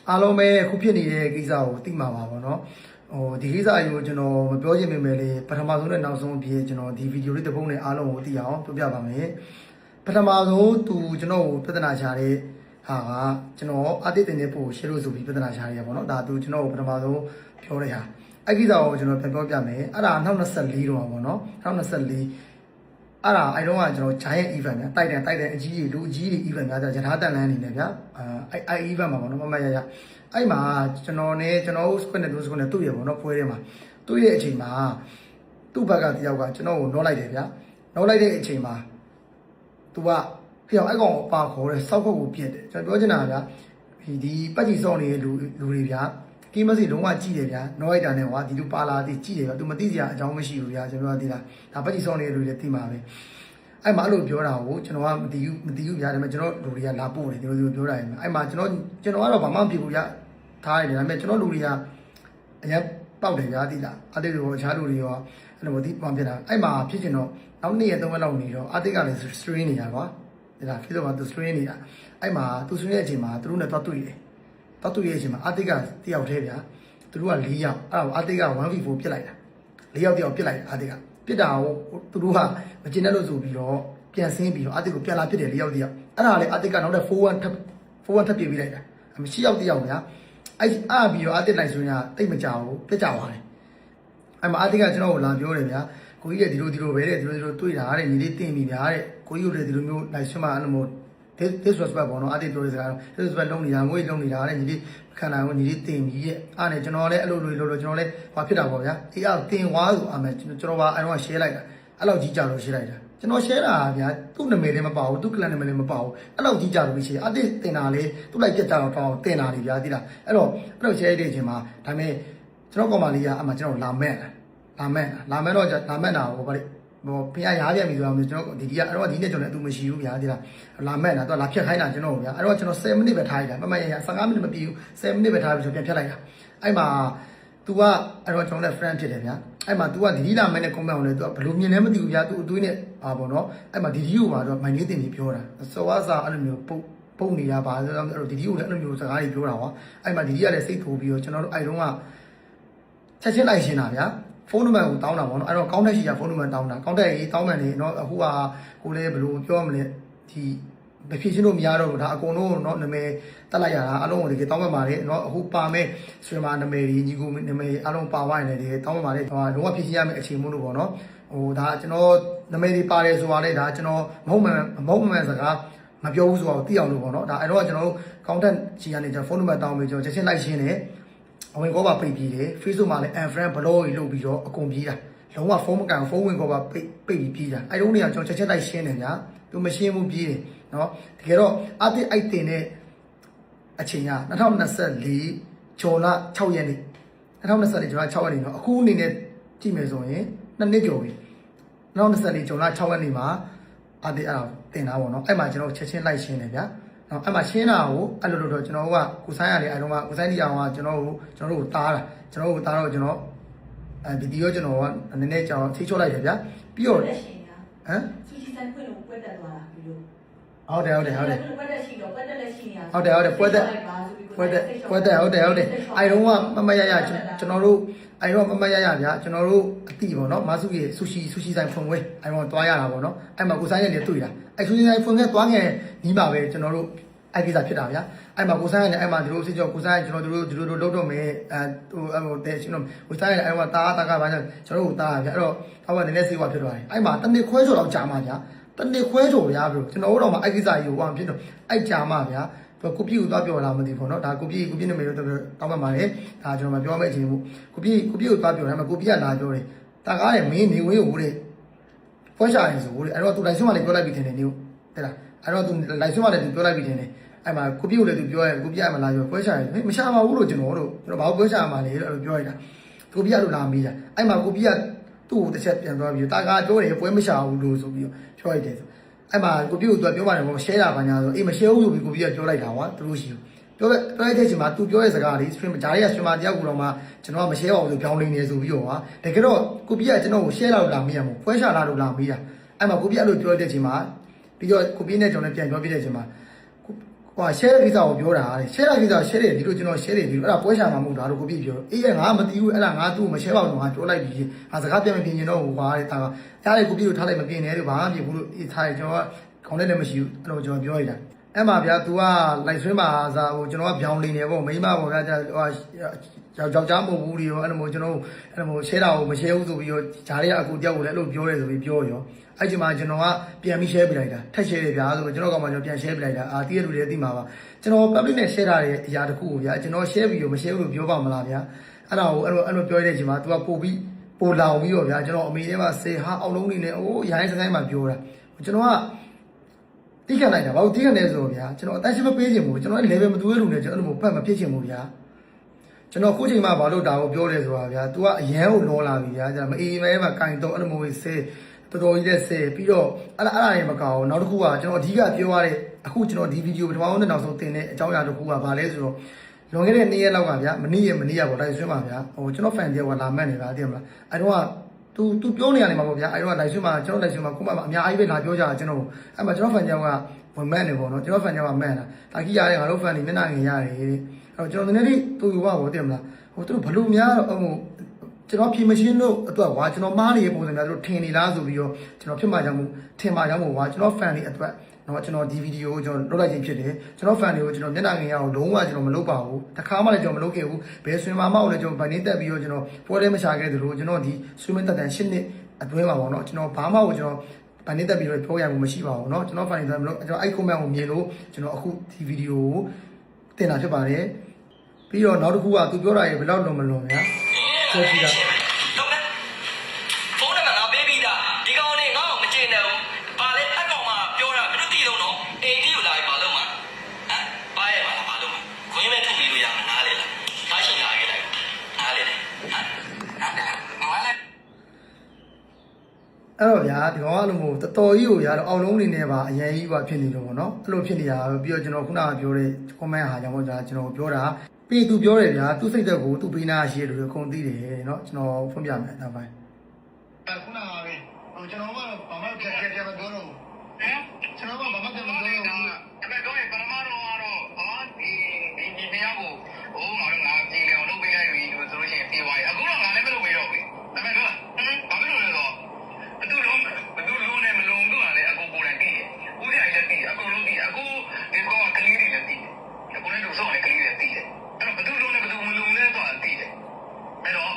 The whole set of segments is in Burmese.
အားလုံးပဲခုဖြစ်နေတဲ့ကိစ္စကိုသိမှာပါဗောနော်ဒီကိစ္စအယူကျွန်တော်မပြောချင်ပေမဲ့လေပထမဆုံးနဲ့နောက်ဆုံးအဖြစ်ကျွန်တော်ဒီဗီဒီယိုလေးတစ်ပုဒ်နဲ့အားလုံးကိုသိအောင်ပြောပြပါမယ်ပထမဆုံးသူကျွန်တော်ကိုပြဿနာရှာတဲ့ဟာကကျွန်တော်အတိတ်တင်တဲ့ပို့ရှင်းလို့ဆိုပြီးပြဿနာရှာရဗောနော်ဒါသူကျွန်တော်ကိုပထမဆုံးပြောတဲ့ဟာအဲ့ကိစ္စကိုကျွန်တော်ပြန်ပြောပြမယ်အဲ့ဒါ2024တော့ဗောနော်2024အဲ့ဒါအဲ့တော့ကကျွန်တော် giant event များတိုက်တယ်အကြီးကြီးလူအကြီးကြီး event များကြထားတန်လန်းအနေနဲ့ဗျာအဲ့ event မှာပေါ့နော်မမရအဲ့မှာကျွန်တော်နဲ့ကျွန်တော်စကွနဲ့သူစကွနဲ့တွေ့ရပေါ့နော်ပွဲထဲမှာတွေ့တဲ့အချိန်မှာသူ့ဘက်ကတယောက်ကကျွန်တော်ကိုနှောလိုက်တယ်ဗျာနှောလိုက်တဲ့အချိန်မှာသူကပြောင်းအဲ့ကောင်ပါခေါ်တယ်စောက်ခုတ်ကိုပြက်တယ်ကျွန်တော်ပြောချင်တာဗျာဒီပတ်ကြီးစောင့်နေတဲ့လူတွေဗျာကီးမစီလုံးဝကြည့်တယ်ဗျာနှောလိုက်တာနဲ့ဟွာဒီလူပါလာသေးကြည့်တယ်ဗျာသူမသိစရာအကြောင်းမရှိဘူးဗျာကျွန်တော်ကသိလားဒါပတ်ကြီးစောင့်နေတဲ့လူတွေလည်းသိမှာပဲအဲ့မှာအဲ့လိုပြောတာကိုကျွန်တော်ကမသိဘူးဗျာဒါပေမဲ့ကျွန်တော်လူတွေကလာပို့တယ်ဒီလိုပြောတာရင်အဲ့မှာကျွန်တော်ကတော့ဘာမှမဖြစ်ဘူးဗျာထားရတယ်ဒါပေမဲ့ကျွန်တော်လူတွေကအရင်ပေါက်တယ်ဗျာသိလားအတိတ်ရောအခြားလူတွေရောအဲ့လိုဒီမှဖြစ်တာအဲ့မှာဖြစ်ချင်တော့နောက်2ရက်3ရက်လောက်နေတော့အတိတ်ကလည်း strain နေတာကွာဒီလားဖြစ်တော့မှသူ strain နေတာအဲ့မှာသူ strain တဲ့အချိန်မှာသူတို့နဲ့တော့တွေ့တယ်တော့တွေ့တဲ့အချိန်မှာအတိတ်ကတယောက်တည်းဗျာသူတို့က4ယောက်အဲ့ဒါအတိတ်က 1v4 ပြစ်လိုက်တာ4ယောက်တယောက်ပြစ်လိုက်အတိတ်ကပြစ်တာကိုသူတို့ကမကျင်တဲ့လို့ဆိုပြီးတော့ပြန်ဆင်းပြီးတော့အတိတ်ကိုပြန်လာပြစ်တယ်4ယောက်တယောက်အဲ့ဒါလည်းအတိတ်ကနောက်တဲ့4-1ထပ်ပြစ်ပြီးလိုက်တာမရှိယောက်တယောက်ဗျာအဲ့ပြီးတော့အတိတ်လိုက်ဆိုရင်တိတ်မကြောက်ဘူးပြစ်ကြသွားတယ်အဲ့မှာအတိတ်ကကျွန်တော်ကိုလာပြောတယ်ဗျာကိုကြီးကဒီလိုပဲတဲ့ဒီလိုတွေ့တာတဲ့ညီလေးတင်ပြီဗျာတဲ့ကိုကြီးတို့ဒီလိုမျိုးလိုက်ဆွမ်းမအဲ့လိုမျိုး this was bad ပေါ့နော်အတိတ်ပြောတဲ့စကား this was bad လုံးနေတာငွေလုံးနေတာတဲ့ညီလေးခန္ဓာကိုညီလေးတင်ပြီတဲ့အဲ့နဲ့ကျွန်တော်လည်းအဲ့လိုကျွန်တော်လည်းဘာဖြစ်တာပေါ့ဗျာအေးအောက်တင်ွားဆိုအမယ်ကျွန်တော်ပါအဲ့တော့ share လိုက်တာအဲ့လောက်ကြီးကြလို့ share လိုက်တာကျွန်တော် share တာဗျာသူ့နာမည်လည်းမပါဘူးသူ့ clan နာမည်လည်းမပါဘူးအဲ့လောက်ကြီးကြလို့ share အတိတ်တင်တာလေသူ့လိုက်ပြတ်ကြတော့တောင်းတင်တာလေဗျာသိလားအဲ့တော့share တဲ့အချိန်မှာဒါပေမဲ့ကျွန်တော်ကောင်မလေးကအမှကျွန်တော်လာမဲ့တော့လာမဲ့တာဟိုဗါလေဟိုဖះရားပြန်ပြီဆိုတော့ကျွန်တော်ဒီကအဲ့တော့ဒီနေ့ကျွန်တော်လည်းအတူမရှိဘူးဗျာဒီလားလာမဲ့တာတော့လာဖြတ်ခိုင်းတာကျွန်တော်ဗျာအဲ့တော့ကျွန်တော်10မိနစ်ပဲထားလိုက်တာမမရ15မိနစ်မပြည့်ဘူး10မိနစ်ပဲထားပြီးဆိုပြန်ဖြတ်လိုက်တာအဲ့မှာ तू ကအဲ့တော့ကျွန်တော်လည်း friend ဖြစ်တယ်ဗျာအဲ့မှာ तू ကဒီလာမဲ့နဲ့ comment ကိုလည်း तू ဘယ်လိုမြင်လဲမသိဘူးဗျာ तू အသွေးနဲ့ပါပေါ့နော်အဲ့မှာဒီကိုပါတော့မိုင်းလေးတင်ပြီးပြောတာစောဝါစာအဲ့လိုမျိုးပုံနေတာပါဆိုတော့အဲ့တော့ဒီကိုလည်းအဲ့လိုမျိုးစကားတွေပြောတာဟောအဲ့မှာဒီကလည်းစိတ်ထိုးပြီးတော့ကျွန်တော်တို့အဲ့တုန်းကချက်ချင်းလိုက်ရှင်းတာဗျာဖုန်းနံပါတ်ကိုတောင်းတာပေါ့နော်အဲ့တော့ကောင်းတဲ့ရှိရဖုန်းနံပါတ်တောင်းတာကောင်းတဲ့ရေးတောင်းမှန်နေเนาะအခုကကိုလည်းဘယ်လိုပြောမလဲဒီမဖြစ်ချင်းလို့မရတော့ဘူးဒါအကုန်လုံးเนาะနာမည်တက်လိုက်ရတာအလုံးကိုဒီတောင်းမှန်ပါတယ်เนาะအခုပါမဲ့ဆွေမာနာမည်ကြီးညီကိုနာမည်အလုံးပါသွားရင်လည်းဒီတောင်းမှန်ပါတယ်တော့လုံးဝဖြစ်ချင်းရမယ့်အခြေမို့လို့ပေါ့နော်ဟိုဒါကျွန်တော်နာမည်တွေပါတယ်ဆိုတာလေဒါကျွန်တော်မဟုတ်မှန်စကားမပြောဘူးဆိုတော့သိအောင်လို့ပေါ့နော်ဒါအဲ့တော့ကျွန်တော်တို့ကောင်းတဲ့ကြီးကနေကျွန်တော်ဖုန်းနံပါတ်တောင်းပြီးကျွန်တော်ချက်ချင်းလိုက်ရှင်းတယ်အဝင်ကောပါပိတ်ပြီးတယ် Facebook မှာလည်း unfriend block ကြီးလုပ်ပြီးတော့အကုန်ပြေးတာလုံးဝဖုန်းမကန်ဖုန်းဝင်ကောပါပိတ်ပြီးပြေးတာအဲ့တုန်းကကျွန်တော်ချက်ချက်လိုက်ရှင်းတယ်ဗျာသူမရှင်းဘူးပြေးတယ်เนาะတကယ်တော့အတိတ်အိုက်တင်တဲ့အချိန်က2024ဂျွန်လ6ရက်နေ့2024ဂျွန်လ6ရက်နေ့เนาะအခုအနေနဲ့ကြည့်မယ်ဆိုရင်2နှစ်ကျော်ပြီ2024ဂျွန်လ6ရက်နေ့မှာအတိတ်အဲ့ဒါတင်တာပေါ့เนาะအဲ့မှာကျွန်တော်ချက်ချင်းလိုက်ရှင်းတယ်ဗျာနော်အဲ့မှာရှင်းတာကိုအဲ့လိုတော့ကျွန်တော်ကကိုဆိုင်ရတယ်အဲ့တော့ကကိုဆိုင်တရားကကျွန်တော်တို့တားတာကျွန်တော်တို့တားတော့ကျွန်တော်ဗီဒီယိုကျွန်တော်ကနည်းနည်းကြောင်ထိချောလိုက်တယ်ဗျာပြီးတော့ဟမ်သူစီဆိုင်ဖွင့်လို့ပွဲတက်သွားတာပြီးလို့ဟုတ်တယ်ပွဲတက်ရှိတော့ပွဲတက်လက်ရှိနေရဟုတ်တယ်ပွဲတက်ဟုတ်တယ်အဲ့တော့ကမမရကျွန်တော်တို့အဲ့တော့မမရဗျာကျွန်တော်တို့အတိပေါ့နော်မဆုရဲ့ဆူရှီဆိုင်ဖွင့်ဝဲအဲ့တော့တွားရတာပေါ့နော်အဲ့မှာကိုဆိုင်ရဲ့လည်းတွေ့တာအဲ့ဆူရှီဆိုင်ဖွင့်ခဲ့တွားငယ်နီးပါပဲကျွန်တော်တို့အဲ့ကိစ္စဖြစ်တာဗျာအဲ့မှာကိုဆိုင်ရဲ့အဲ့မှာဒီလိုစစ်ကြောကိုဆိုင်ကျွန်တော်တို့ဒီလိုလုပ်တော့မယ်ဟိုတဲ့ကျွန်တော်ကိုဆိုင်ရဲ့အဲ့မှာတာကဘာလဲကျွန်တော်တို့တာဗျာအဲ့တော့ဟိုကနည်းနည်းစေးဝါဖြစ်သွားတယ်အဲ့မှာတနစ်ခွဲကျော်တော့ကြာမှာဗျာတနစ်ခွဲကျော်ဗျာဘယ်လိုကျွန်တော်တို့တော့မှအဲ့ကိစ္စကြီးကိုဟောဖြစ်တော့အဲ့ကြာမှာဗျာကိုပြည့်ကိုသွားပြောလာမသိဘူးเนาะဒါကိုပြည့်နာမည်တော့တောင်းမှတ်ပါတယ်ဒါကျွန်တော်မပြောမယ့်အချိန်ဘူးကိုပြည့်ကိုသွားပြောတယ်မှာကိုပြည့်ကလာပြောတယ်တာကားတယ်မင်းနေဝင်းကိုတဲ့ဖွဲရှာရင်ဆိုတဲ့အဲ့တော့သူလိုက်ဆွမ်းမလေးပြောလိုက်ပြီထင်တယ်နေဟုတ်တဲ့လားအဲ့တော့သူလိုက်ဆွမ်းမလေးသူပြောလိုက်ပြီထင်တယ်အဲ့မှာကိုပြည့်ကိုလည်းသူပြောရဲကိုပြည့်ကမလာပြောဖွဲရှာရင်မရှာပါဘူးလို့ကျွန်တော်ဘာလို့ဖွဲရှာမှာလဲအဲ့လိုပြောလိုက်တာကိုပြည့်ကလို့လာမေးတာအဲ့မှာကိုပြည့်ကသူ့ကိုတစ်ချက်ပြန်သွားပြီးတာကားပြောတယ်ပွဲမရှာဘူးလို့ဆိုပြီးပြောလိုက်တယ်အဲ့မှာကိုပြည့်ကိုသူပြောပါတယ်ပေါ့ share တာဘာညာဆိုအေးမ share ဘူးဆိုပြီးကိုပြည့်ကပြောလိုက်တာကွာသူတို့ရှိပြောလိုက်တဲ့အချိန်မှာသူပြောတဲ့စကားလေး stream ဂျားရဲ့ streamer တယောက်ကတော့မှကျွန်တော်ကမ share ပါဘူးဆိုပြောင်းလိမ့်နေဆိုပြီးတော့ဟာတကယ်တော့ကိုပြည့်ကကျွန်တော်ကို share လောက်လာမေးရမို့ဖွဲရှာလာလို့လာမေးတာအဲ့မှာကိုပြည့်အဲ့လိုပြောတဲ့အချိန်မှာပြီးတော့ကိုပြည့်နဲ့ကျွန်တော်လည်းပြန်ပြောပြတဲ့အချိန်မှာ ဟို share ကိစ္စကိုပြောတာတဲ့ share ကိစ္စ share တယ်ဒီလိုကျွန်တော် share တယ်ဒီလိုအဲ့ဒါပွဲရှာမှာမဟုတ်တာတော့ကိုပြပြောအေးငါမတီးဘူးအဲ့ဒါငါသူ့ကိုမ share ပါဘူးငါပြောလိုက်ပြီငါစကားပြန်မပြင်ရင်တော့ဟိုပါတဲ့ဒါကရားလေကိုပြကိုထားလိုက်မပြင်နဲ့လို့ဘာမှမပြင်ဘူးလို့ထားတယ်ကျွန်တော်ကခေါင်းနဲ့လည်းမရှိဘူးအဲ့လိုကျွန်တော်ပြောရတာအဲ့မှာဗျာ तू ကလိုက်ဆွဲမှာစားဟိုကျွန်တော်ကပြောင်းလိနေပေါ့မိမပေါ့ဗျာဟိုယောက်ျားမဟုတ်ဘူးဒီရောအဲ့လိုမျိုးကျွန်တော်အဲ့လိုမျိုး share တာကိုမ share ဘူးဆိုပြီးတော့ဂျားလေးကအကူတယောက်ကိုလည်းအဲ့လိုပြောရဲဆိုပြီးပြောရောအဲ့ဒီမှာကျွန်တော်ကပြန်ပြီး share ပြလိုက်တာထက် share တယ်ဗျာဆိုတော့ကျွန်တော်ကောင်မှကျွန်တော်ပြန် share ပြလိုက်တာအာတီးရလူတွေသိမှာပါကျွန်တော် public နဲ့ share ထားတဲ့အရာတစ်ခုကိုဗျာကျွန်တော် share ပြီးတော့မ share ဘူးလို့ပြောပါမလားဗျာအဲ့ဒါကိုအဲ့လိုပြောရတဲ့အချိန်မှာ तू ကပို့ပြီးပို့လောင်ပြီးတော့ဗျာကျွန်တော်အမေထဲမှာစေဟာအောက်လုံးနေနဲ့အိုးရိုင်းဆိုင်မှာပြောတာကျွန်တော်ကတိခတ်လိုက်တာဘာလို့တိခတ်လဲဆိုတော့ဗျာကျွန်တော်အတန်းရှင်းမပေးချင်ဘူးကျွန်တော် level မတူရလို့နဲ့ကျွန်တော်အဲ့လိုဖတ်မဖြစ်ချင်ဘူးဗျာကျွန်တော်ခုချိန်မှာဘာလို့ဒါကိုပြောလဲဆိုတာဗျာ तू ကအရန်ကိုလောလာပြီဗျာကျွန်တော်မအေးမဲမှာကင်တော့အဲ့လိုမျိုးစေတော်တော်ကြီးတဲ့စေပြီးတော့အဲ့ဒါတွေမကောင်းနောက်တစ်ခုကကျွန်တော်အဓိကပြောရတဲ့အခုကျွန်တော်ဒီဗီဒီယိုပထမဆုံးနောက်ဆုံးတင်တဲ့အကြောင်းအရာတစ်ခုကဘာလဲဆိုတော့လွန်ခဲ့တဲ့2ရက်လောက်ကဗျာမနေ့ရပေါ့လိုက်ဆွဲမှာဗျာဟိုကျွန်တော် fan တယောက်ကလာမှတ်နေပါသိမလားအဲ့တော့သူပြောနေရတယ်မှာပေါ့ဗျာအဲ့တော့လိုက်ဆွဲမှာကျွန်တော်လိုက်ဆွဲမှာခုမှအများကြီးပဲလာပြောကြတာကျွန်တော်အဲ့မှာကျွန်တော် fan တယောက်ကဝင်မှတ်နေပေါ့နော်ကျွန်တော် fan တယောက်ကမှတ်တာတာကြီးရတယ်ငါတို့ fan တွေမျက်နှာငင်ရတယ်အဲ့တော့ကျွန်တော်နည်းနည်းလေးသူ့ယူပါပေါ့သိမလားဟိုသူတို့ဘလို့များဟိုကျွန်တော်ဖြေမရှင်းလို့အတွက်ကွာကျွန်တော်မားနေတဲ့ပုံစံများတို့ထင်နေလားဆိုပြီးတော့ကျွန်တော်ဖြစ်မှကြောင့်မို့ထင်မှကြောင့်မို့ကွာကျွန်တော် fan တွေအတွက်တော့ကျွန်တော်ဒီဗီဒီယိုကိုကျွန်တော်လုပ်လိုက်ခြင်းဖြစ်တယ်ကျွန်တော် fan တွေကိုကျွန်တော်မျက်နှာငင်ရအောင်လုံးဝကျွန်တော်မလုပ်ပါဘူးတခါမှလည်းကျွန်တော်မလုပ်ခဲ့ဘူးဘယ်ဆွေးမမအောင်လည်းကျွန်တော်ဗန်နေတက်ပြီးတော့ကျွန်တော်ပွဲလေးမရှာခဲ့သလိုကျွန်တော်ဒီဆွေးမတက်တန်8နှစ်အတွင်းမှာပေါ့နော်ကျွန်တော်ဘာမှကိုကျွန်တော်ဗန်နေတက်ပြီးတော့ပြောရမှုမရှိပါဘူးเนาะကျွန်တော် fan တွေမလို့ကျွန်တော်အဲ့ comment ကိုမြင်လို့ကျွန်တော်အခုဒီဗီဒီယိုကိုတင်တာဖြစ်ပါတယ်ပြီးတော့နောက်တစ်ခုကသူပြောတာရေဘယ်လောက်လုံးမလုံးဗျာဆိုကြည့်တာအဲ့တော့ဗျာဒီကောင်ကလို့မို့တော်တော်ကြီးကိုရတော့အောက်လုံးနေနေပါအရင်ကြီးပါဖြစ်နေလို့ပေါ့နော်အဲ့လိုဖြစ်နေတာပြီးတော့ကျွန်တော်ခုနကပြောတဲ့ comment ဟာကြောင့်ပေါ့ကျွန်တော်ပြောတာပြီးသူပြောတယ်ဗျာသူစိတ်သက်ကိုသူပေးနာရှိတယ်လို့အကုန်သိတယ်เนาะကျွန်တော်ဖွင့်ပြမယ်နောက်ပိုင်းခုနကပဲဟိုကျွန်တော်ကဘာမှကြက်မပြောတော့ဘူးကျွန်တော်ကဘာမှကြက်မပြောတော့ဘူးအဲ့တော့ပရမတော်ကတော့ဟာဒီတရားကိုဟိုငါတို့ငါကြည့်လေအောင်လုပ်ပေးလိုက်ပြီဆိုလို့ရှိရင်ပြေးသွားပြီအခုတော့ငါလည်းမလုပ်ပေးတော့ဘူးဒါပေမဲ့ဘာဖြစ်လို့လဲတော့ဘယ်သူလုံးနဲ့မလုံးတို့ကလည်းအကုန်ကိုယ်တိုင်သိတယ်။ဦးဆိုင်လည်းသိတယ်အကုန်လုံးသိတယ်အခုဒီကောင်ကကလေးတွေလည်းသိတယ်။အခုလည်းလူဆောင်လည်းကလေးတွေသိတယ်။အဲ့တော့ဘယ်သူလုံးနဲ့ဘယ်သူမလုံးလဲတော့သိတယ်။အဲ့တော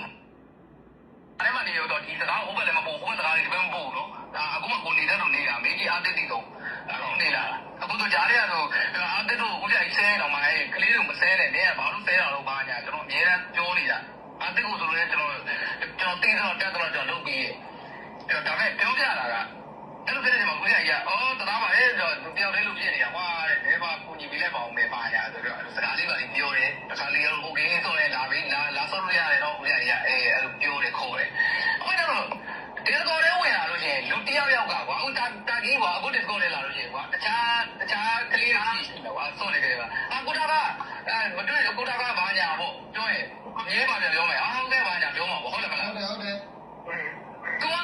့အဲ့မှာနေတော့ဒီစကားဟိုဘက်လည်းမပို့ဟိုဘက်စကားတွေလည်းမပို့နော်။ဒါအခုမှကိုနေတဲ့တော့နေတာမေကြီးအားတက်တည်တော့အဲ့တော့နေလာအခုတော့ကြားရတော့အားတက်တော့ဦးဆိုင်ဆဲတော့မှအဲ့ကလေးတွေမဆဲနဲ့နင်ကဘာလို့ဆဲတာတော့ဘာညာကျွန်တော်အများအားပြောနေတာအားတက်ကိုဆိုလို့ကျွန်တော်သိတော့တက်တော့ကျွန်တော်လုပ်ပြီးဒါပေမဲ့ပြောပြလာတာအဲ့လိုဖြစ်နေမှာကိုကြီးကအော်တရားပါလေဆိုတော့တယောက်တည်းလို့ဖြစ်နေတာကွာတဲ့ဘယ်မှာကိုညီပေးလိုက်ပါအောင်ပဲပါညာဆိုတော့စကားလေးပါလေးပြောတယ်တခါလေးတော့โอเคဆိုရင်လာပြီးလာဆော့လို့ရတယ်တော့ကိုကြီးကအဲ့လိုပြောတယ်ခေါ်တယ်အခုတော့ဒီကောလေးဝင်လာလို့ရှိရင်လူတယောက်ကကွာအခုတာကြီးကွာအခုဒီကောလေးလာလို့ရှိရင်ကွာတခြားကလေးတွေရှိတယ်ကွာဆော့နေကြတယ်ကွာအခုတာကမတွေ့အခုတာကဘာညာပေါ့ပြောရင်ရဲပါပြန်ပြောမယ်ဟုတ်ကဲ့ဘာညာပြောမှာပေါ့ဟုတ်တယ်မလားဟုတ်တယ်သူက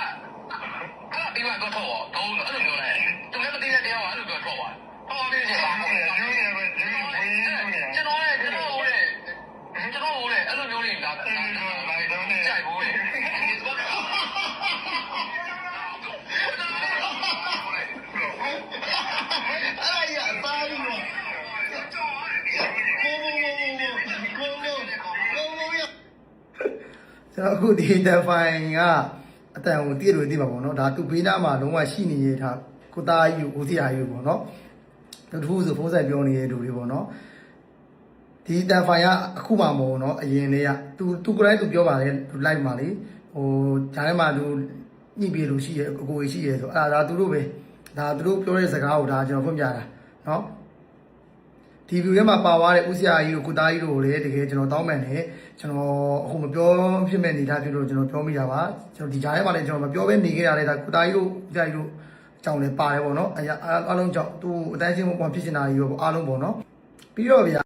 ဒီမှာတော့တော့တော့အဲ့လိုမျိုးလဲသူလည်းမသိတဲ့တရားကအဲ့လိုတော့တော့ပါဟောပြီးရင်ကျွန်တော်လည်းအဲ့လိုမျိုးလေးလာကြိုက်ဘူးလေအဲ့ရပါလို့ကျွန်တော်အခုဒီတဲ့ဖိုင်ကအတန်ကိုတည့်လို့သိပါပေါ့နော်ဒါသူဘေးနားမှာလုံးဝရှိနေရတာကိုသားကြီးကိုဦးစီးအားကြီးပေါ့နော်တူတူဆိုဖုန်းဆက်ပြောနေတဲ့လူတွေပေါ့နော်ဒီတန်ဖိုင်ကအခုမှမဟုတ်နော်အရင်လေးကသူကိုယ်တိုင်သူပြောပါတယ်သူ live မှာလေဟိုဂျာထဲမှာသူညှိပြေလို့ရှိရအကိုကြီးရှိရဆိုအဲ့ဒါသူတို့ပဲဒါသူတို့ပြောတဲ့စကားကိုဒါကျွန်တော်ဖွင့်ပြတာနော်ဒီ view ထဲမှာပါသွားတဲ့ဦးစီးအားကြီးကိုကိုသားကြီးတို့ကိုလည်းတကယ်ကျွန်တော်တောင်းပန်တယ်ကျွန်တော်အခုမပြောဖြစ်မဲ့နေသားဖြစ်လို့ကျွန်တော်ပြောမိတာပါကျွန်တော်ဒီကြားထဲမှာလည်းကျွန်တော်မပြောဘဲနေခဲ့ရတယ်ဒါကိုသားကြီးတို့ဦးစီးအားကြီးတို့အကြောင်းလည်းပါတယ်ပေါ့နော်အားလုံးကြောင့်သူအတိုင်းချင်းဘုံဖြစ်နေတာကြီးရောအားလုံးပေါ့နော်ပြီးတော့ဗျာ